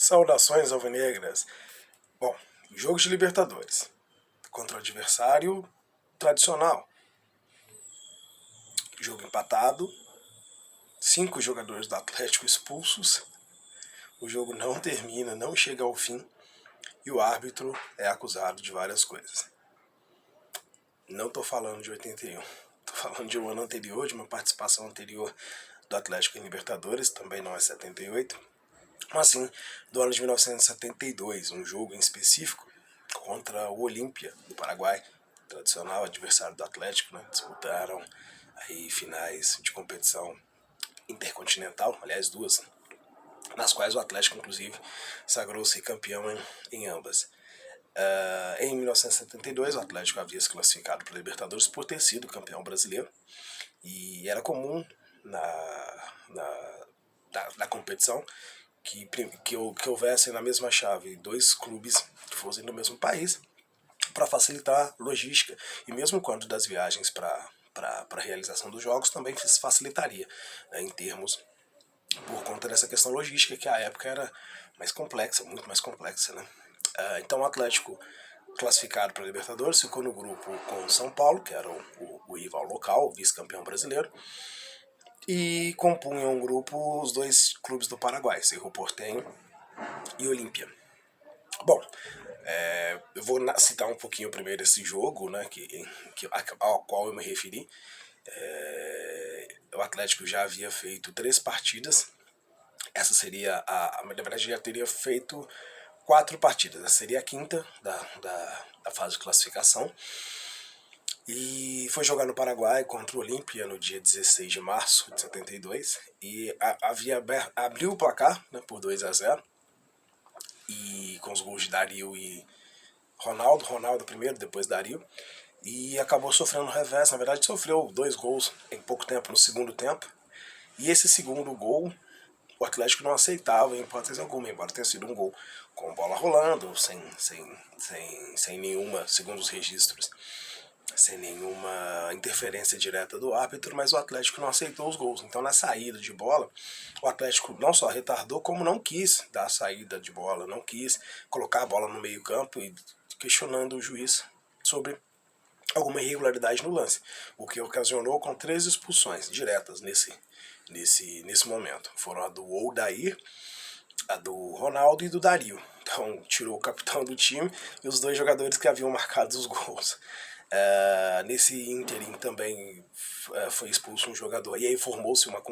Saudações alvinegras. Bom, jogo de Libertadores contra o adversário tradicional. Jogo empatado, 5 jogadores do Atlético expulsos, o jogo não termina, não chega ao fim e o árbitro é acusado de várias coisas. Não estou falando de 81, estou falando de um ano anterior, de uma participação anterior do Atlético em Libertadores, também não é 78, mas sim do ano de 1972, um jogo em específico contra o Olímpia do Paraguai, tradicional adversário do Atlético, né? Disputaram aí finais de competição intercontinental, aliás duas, nas quais o Atlético inclusive sagrou-se campeão em ambas. Em 1972 o Atlético havia se classificado para a Libertadores por ter sido campeão brasileiro e era comum na competição que houvesse na mesma chave dois clubes que fossem do mesmo país para facilitar a logística e mesmo quanto das viagens para a realização dos jogos também facilitaria, né, em termos por conta dessa questão logística que à época era mais complexa, muito mais complexa, né? Então o Atlético classificado para a Libertadores ficou no grupo com o São Paulo, que era o rival local, o vice-campeão brasileiro, e compunham um grupo os dois clubes do Paraguai, Cerro Porteño e Olímpia. Bom, eu vou citar um pouquinho primeiro esse jogo, né, ao qual eu me referi. O Atlético já havia feito 3 partidas. Essa seria na verdade já teria feito 4 partidas. Essa seria a quinta da fase de classificação. E foi jogar no Paraguai contra o Olímpia no dia 16 de março de 72. E abriu o placar, né, por 2-0. E com os gols de Dario e Ronaldo primeiro, depois Dario, e acabou sofrendo revés. Na verdade sofreu 2 gols em pouco tempo no segundo tempo, e esse segundo gol o Atlético não aceitava em hipótese alguma, embora tenha sido um gol com bola rolando, sem nenhuma, segundo os registros, sem nenhuma interferência direta do árbitro, mas o Atlético não aceitou os gols. Então na saída de bola, o Atlético não só retardou, como não quis dar a saída de bola, não quis colocar a bola no meio campo e questionando o juiz sobre alguma irregularidade no lance, o que ocasionou com 3 expulsões diretas nesse momento. Foram a do Odair, a do Ronaldo e do Dario. Então tirou o capitão do time e os 2 jogadores que haviam marcado os gols. Nesse ínterim também foi expulso um jogador, e aí formou-se uma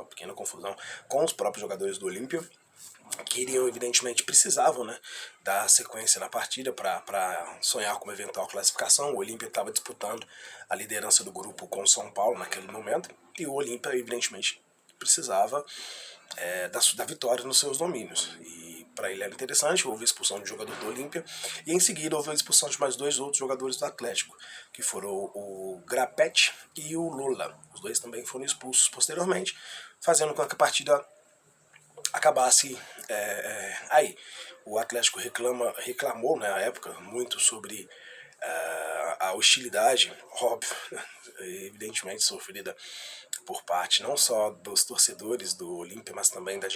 pequena confusão com os próprios jogadores do Olímpia, que iriam, evidentemente, precisavam, né, dar sequência na partida para sonhar com uma eventual classificação. O Olímpia estava disputando a liderança do grupo com o São Paulo naquele momento, e o Olímpia, evidentemente, precisava da vitória nos seus domínios. E para ele era interessante, houve a expulsão do jogador do Olímpia, e em seguida houve a expulsão de mais 2 outros jogadores do Atlético, que foram o Grapete e o Lula. Os 2 também foram expulsos posteriormente, fazendo com que a partida acabasse aí. O Atlético reclamou na época muito sobre a hostilidade, óbvio, evidentemente sofrida por parte não só dos torcedores do Olímpia, mas também da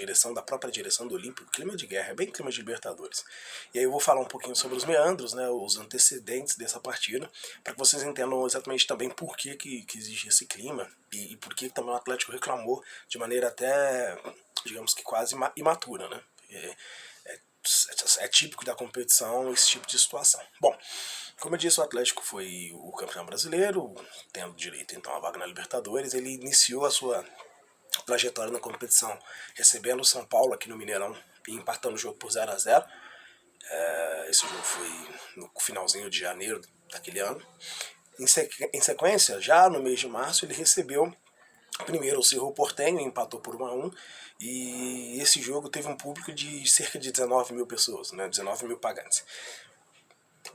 própria direção do Olímpia. Clima de guerra, é bem clima de Libertadores. E aí eu vou falar um pouquinho sobre os meandros, né, os antecedentes dessa partida, para que vocês entendam exatamente também por que existe esse clima e por que também o Atlético reclamou de maneira até, digamos que quase imatura, né? É típico da competição esse tipo de situação. Bom, como eu disse, o Atlético foi o campeão brasileiro, tendo direito então a vaga na Libertadores. Ele iniciou a sua trajetória na competição recebendo o São Paulo aqui no Mineirão e empatando o jogo por 0-0. Esse jogo foi no finalzinho de janeiro daquele ano. Em sequência, já no mês de março, ele recebeu primeiro o Cerro Porteño, empatou por 1-1, e esse jogo teve um público de cerca de 19 mil pessoas, né, 19 mil pagantes.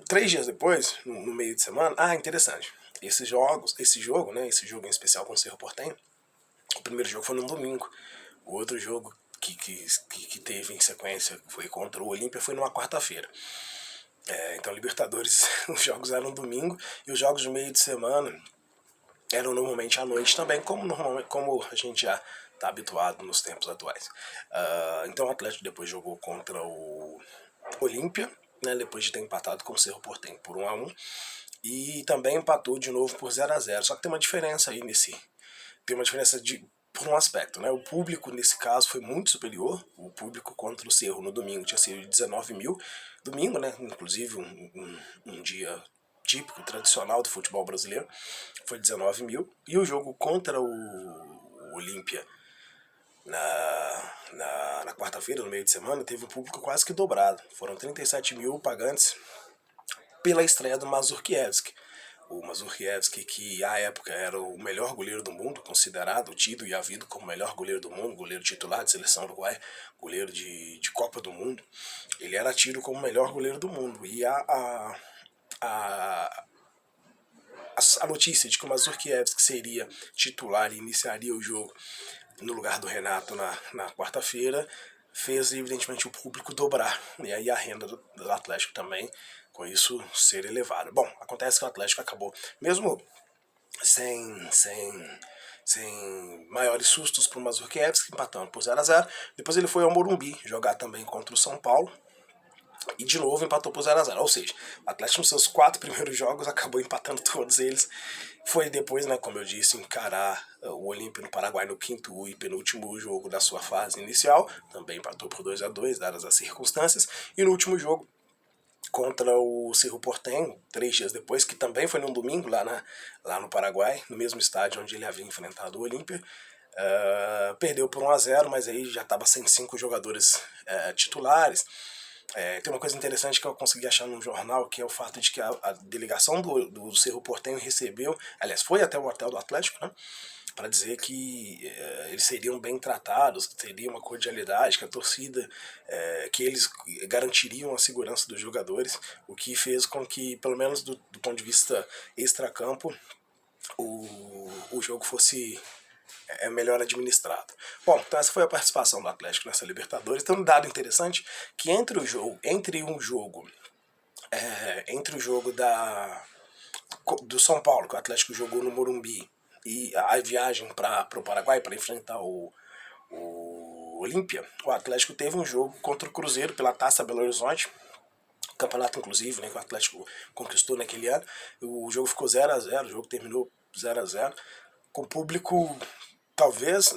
3 dias depois, no meio de semana, interessante, esse jogo, né, esse jogo em especial com o Cerro Porteño, o primeiro jogo foi no domingo, o outro jogo que teve em sequência, foi contra o Olímpia, foi numa quarta-feira. Então Libertadores, os jogos eram no domingo, e os jogos de meio de semana eram normalmente à noite também, como a gente já tá habituado nos tempos atuais. Então o Atlético depois jogou contra o Olímpia, né, depois de ter empatado com o Cerro Porteño por 1-1, e também empatou de novo por 0-0. Só que tem uma diferença aí tem uma diferença por um aspecto, né? O público nesse caso foi muito superior. O público contra o Cerro no domingo tinha sido 19 mil. Domingo, né? Inclusive um dia típico, tradicional do futebol brasileiro, foi 19 mil. E o jogo contra o Olímpia na quarta-feira, no meio de semana, teve um público quase que dobrado. Foram 37 mil pagantes pela estreia do Mazurkiewicz. O Mazurkiewicz, que à época era o melhor goleiro do mundo, considerado, tido e havido como o melhor goleiro do mundo, goleiro titular de seleção uruguaia, goleiro de Copa do Mundo, ele era tido como o melhor goleiro do mundo. E a notícia de que o Mazurkiewicz seria titular e iniciaria o jogo no lugar do Renato na quarta-feira fez evidentemente o público dobrar, e aí a renda do Atlético também com isso ser elevada. Bom, acontece que o Atlético acabou, mesmo sem maiores sustos para o Mazurkiewicz, empatando por 0-0, depois ele foi ao Morumbi jogar também contra o São Paulo, e de novo empatou por 0-0. Ou seja, o Atlético nos seus 4 primeiros jogos acabou empatando todos eles. Foi depois, né, como eu disse, encarar o Olímpia no Paraguai no quinto e penúltimo jogo da sua fase inicial. Também empatou por 2-2, dadas as circunstâncias. E no último jogo, contra o Cerro Porteño, 3 dias depois, que também foi num domingo lá no Paraguai, no mesmo estádio onde ele havia enfrentado o Olímpia. Perdeu por 1-0, mas aí já estava sem 5 jogadores titulares. Tem uma coisa interessante que eu consegui achar num jornal, que é o fato de que a delegação do Cerro Porteño recebeu, aliás, foi até o hotel do Atlético, né, para dizer que eles seriam bem tratados, que teria uma cordialidade, que a torcida, que eles garantiriam a segurança dos jogadores, o que fez com que, pelo menos do ponto de vista extracampo, o jogo fosse melhor administrado. Bom, então essa foi a participação do Atlético nessa Libertadores. Então, um dado interessante, que entre o jogo do São Paulo, que o Atlético jogou no Morumbi, e a viagem para o Paraguai para enfrentar o Olímpia, o Atlético teve um jogo contra o Cruzeiro pela Taça Belo Horizonte, campeonato inclusive, né, que o Atlético conquistou naquele ano. O jogo ficou 0-0, o jogo terminou 0-0, com público, talvez,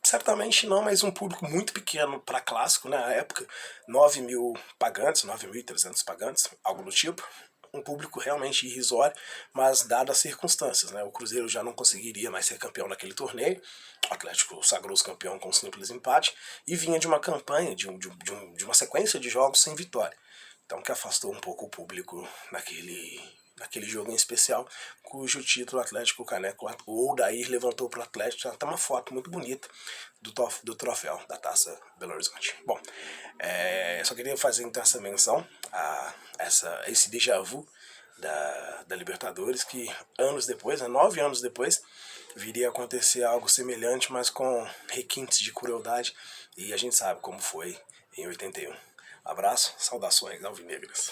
certamente não, mas um público muito pequeno para clássico, né, na época, 9 mil pagantes, 9.300 pagantes, algo do tipo. Um público realmente irrisório, mas dadas as circunstâncias, né? O Cruzeiro já não conseguiria mais ser campeão naquele torneio, o Atlético sagrou-se campeão com um simples empate, e vinha de uma campanha, de uma sequência de jogos sem vitória. Então que afastou um pouco o público naquele jogo em especial, cujo título Atlético Caneco, o Odair levantou para o Atlético. Tá uma foto muito bonita do troféu da Taça Belo Horizonte. Bom, só queria fazer então essa menção a esse déjà vu da Libertadores, que anos depois, 9 anos depois, viria a acontecer algo semelhante, mas com requintes de crueldade, e a gente sabe como foi em 81. Abraço, saudações alvinegras.